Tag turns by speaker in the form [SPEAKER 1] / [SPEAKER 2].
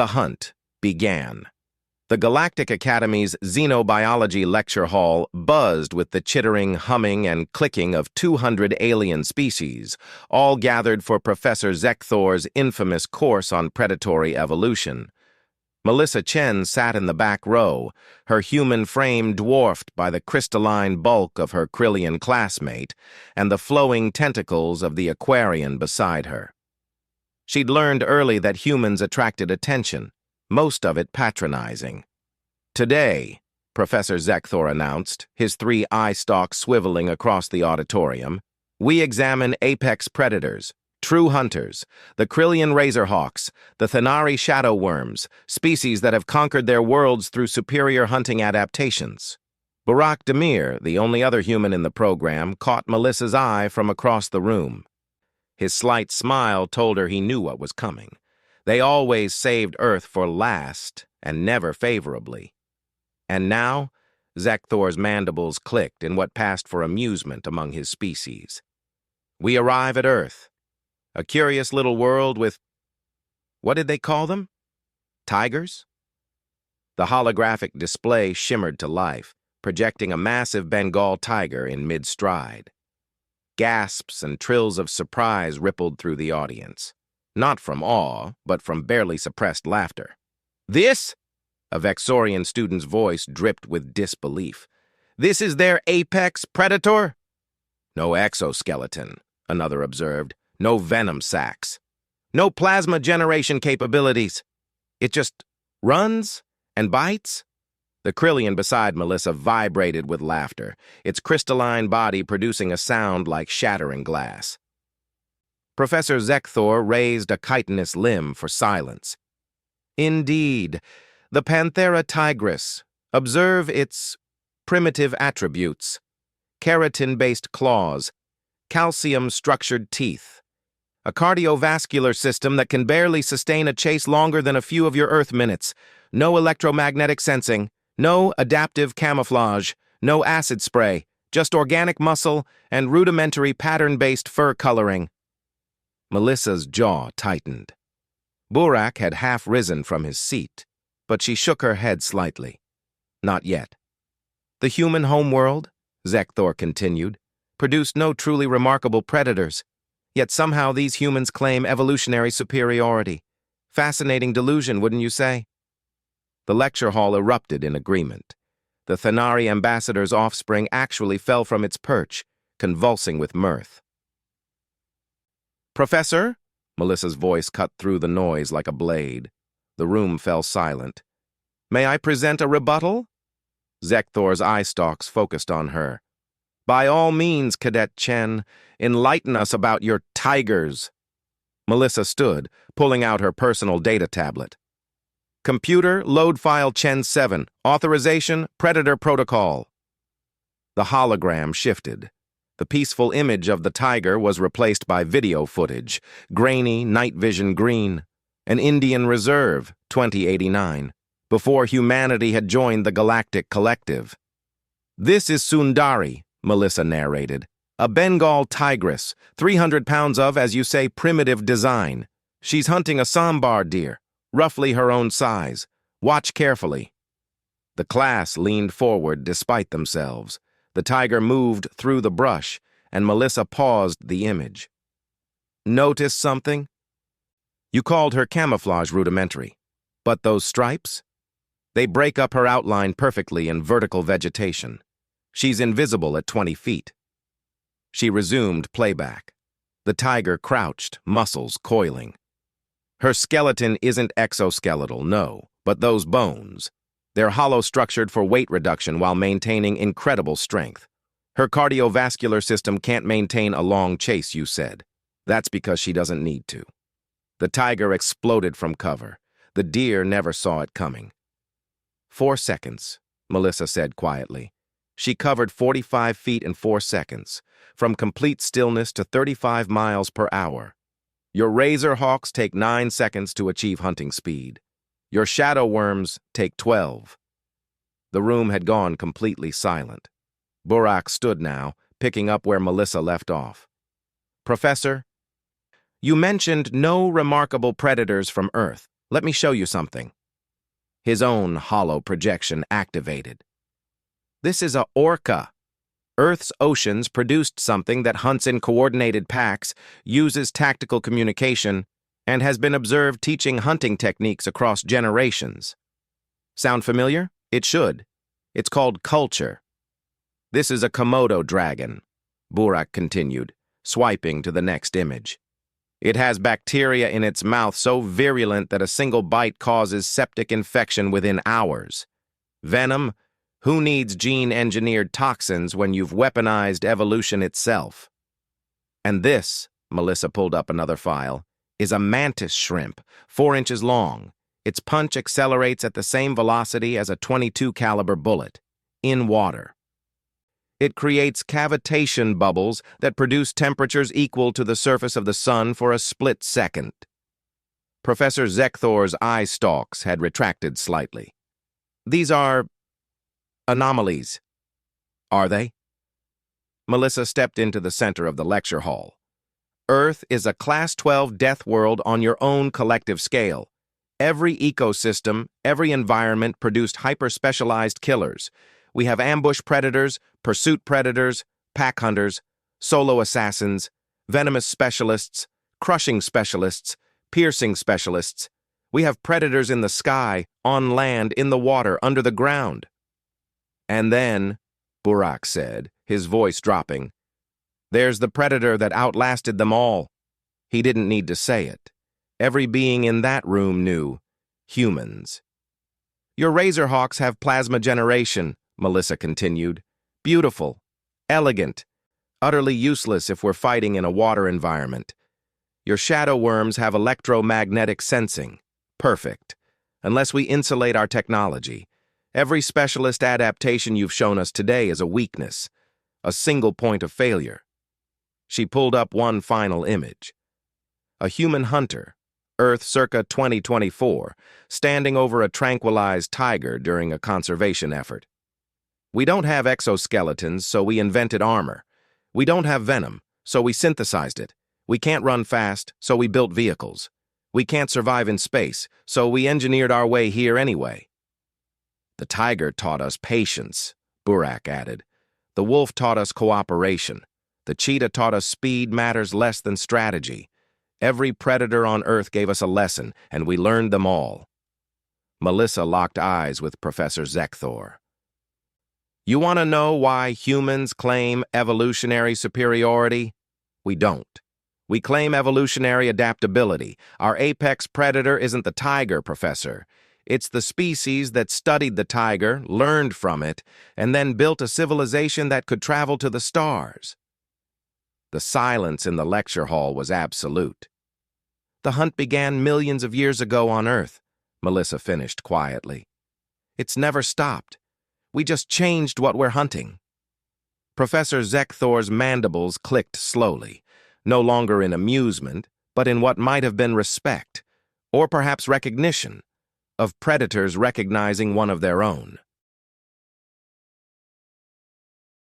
[SPEAKER 1] The hunt began. The Galactic Academy's Xenobiology Lecture Hall buzzed with the chittering, humming, and clicking of 200 alien species, all gathered for Professor Zekthor's infamous course on predatory evolution. Melissa Chen sat in the back row, her human frame dwarfed by the crystalline bulk of her Krillian classmate and the flowing tentacles of the Aquarian beside her. She'd learned early that humans attracted attention, most of it patronizing. Today, Professor Zekthor announced, his 3 eye stalks swiveling across the auditorium, we examine apex predators, true hunters, the Krillian razorhawks, the Thanari shadow worms, species that have conquered their worlds through superior hunting adaptations. Burak Demir, the only other human in the program, caught Melissa's eye from across the room. His slight smile told her he knew what was coming. They always saved Earth for last, and never favorably. And now, Zekthor's mandibles clicked in what passed for amusement among his species. We arrive at Earth, a curious little world with, what did they call them? Tigers? The holographic display shimmered to life, projecting a massive Bengal tiger in mid-stride. Gasps and trills of surprise rippled through the audience. Not from awe, but from barely suppressed laughter. This? A Vexorian student's voice dripped with disbelief. This is their apex predator? No exoskeleton, another observed. No venom sacs. No plasma generation capabilities. It just runs and bites? The Krillian beside Melissa vibrated with laughter, its crystalline body producing a sound like shattering glass. Professor Zekthor raised a chitinous limb for silence. Indeed, the Panthera tigris. Observe its primitive attributes. Keratin-based claws, calcium-structured teeth. A cardiovascular system that can barely sustain a chase longer than a few of your Earth minutes. No electromagnetic sensing. No adaptive camouflage, no acid spray, just organic muscle and rudimentary pattern-based fur coloring. Melissa's jaw tightened. Burak had half risen from his seat, but she shook her head slightly. Not yet. The human homeworld, Zekthor continued, produced no truly remarkable predators, yet somehow these humans claim evolutionary superiority. Fascinating delusion, wouldn't you say? The lecture hall erupted in agreement. The Thanari ambassador's offspring actually fell from its perch, convulsing with mirth. Professor? Melissa's voice cut through the noise like a blade. The room fell silent. May I present a rebuttal? Zekthor's eye stalks focused on her. By all means, Cadet Chen, enlighten us about your tigers. Melissa stood, pulling out her personal data tablet. Computer, load file Chen 7. Authorization, Predator Protocol. The hologram shifted. The peaceful image of the tiger was replaced by video footage, grainy, night vision green. An Indian reserve, 2089, before humanity had joined the Galactic Collective. This is Sundari, Melissa narrated. A Bengal tigress, 300 pounds of, as you say, primitive design. She's hunting a sambar deer. Roughly her own size. Watch carefully. The class leaned forward despite themselves. The tiger moved through the brush, and Melissa paused the image. Notice something? You called her camouflage rudimentary. But those stripes? They break up her outline perfectly in vertical vegetation. She's invisible at 20 feet. She resumed playback. The tiger crouched, muscles coiling. Her skeleton isn't exoskeletal, no, but those bones. They're hollow-structured for weight reduction while maintaining incredible strength. Her cardiovascular system can't maintain a long chase, you said. That's because she doesn't need to. The tiger exploded from cover. The deer never saw it coming. 4 seconds, Melissa said quietly. She covered 45 feet in 4 seconds, from complete stillness to 35 miles per hour. Your razor hawks take 9 seconds to achieve hunting speed. Your shadow worms take 12. The room had gone completely silent. Burak stood now, picking up where Melissa left off. Professor, you mentioned no remarkable predators from Earth. Let me show you something. His own hollow projection activated. This is a orca. Earth's oceans produced something that hunts in coordinated packs, uses tactical communication, and has been observed teaching hunting techniques across generations. Sound familiar? It should. It's called culture. This is a Komodo dragon, Burak continued, swiping to the next image. It has bacteria in its mouth so virulent that a single bite causes septic infection within hours. Venom? Who needs gene-engineered toxins when you've weaponized evolution itself? And this, Melissa pulled up another file, is a mantis shrimp, 4 inches long. Its punch accelerates at the same velocity as a .22 caliber bullet, in water. It creates cavitation bubbles that produce temperatures equal to the surface of the sun for a split second. Professor Zekthor's eye stalks had retracted slightly. These are anomalies. Are they? Melissa stepped into the center of the lecture hall. Earth is a Class 12 death world on your own collective scale. Every ecosystem, every environment produced hyper-specialized killers. We have ambush predators, pursuit predators, pack hunters, solo assassins, venomous specialists, crushing specialists, piercing specialists. We have predators in the sky, on land, in the water, under the ground. And then, Burak said, his voice dropping, there's the predator that outlasted them all. He didn't need to say it. Every being in that room knew. Humans. Your Razorhawks have plasma generation, Melissa continued. Beautiful. Elegant. Utterly useless if we're fighting in a water environment. Your shadow worms have electromagnetic sensing. Perfect. Unless we insulate our technology. Every specialist adaptation you've shown us today is a weakness. A single point of failure. She pulled up one final image. A human hunter, Earth circa 2024, standing over a tranquilized tiger during a conservation effort. We don't have exoskeletons, so we invented armor. We don't have venom, so we synthesized it. We can't run fast, so we built vehicles. We can't survive in space, so we engineered our way here anyway. The tiger taught us patience, Burak added. The wolf taught us cooperation. The cheetah taught us speed matters less than strategy. Every predator on Earth gave us a lesson, and we learned them all. Melissa locked eyes with Professor Zekthor. You want to know why humans claim evolutionary superiority? We don't. We claim evolutionary adaptability. Our apex predator isn't the tiger, Professor. It's the species that studied the tiger, learned from it, and then built a civilization that could travel to the stars. The silence in the lecture hall was absolute. The hunt began millions of years ago on Earth, Melissa finished quietly. It's never stopped. We just changed what we're hunting. Professor Zekthor's mandibles clicked slowly, no longer in amusement, but in what might have been respect, or perhaps recognition, of predators recognizing one of their own.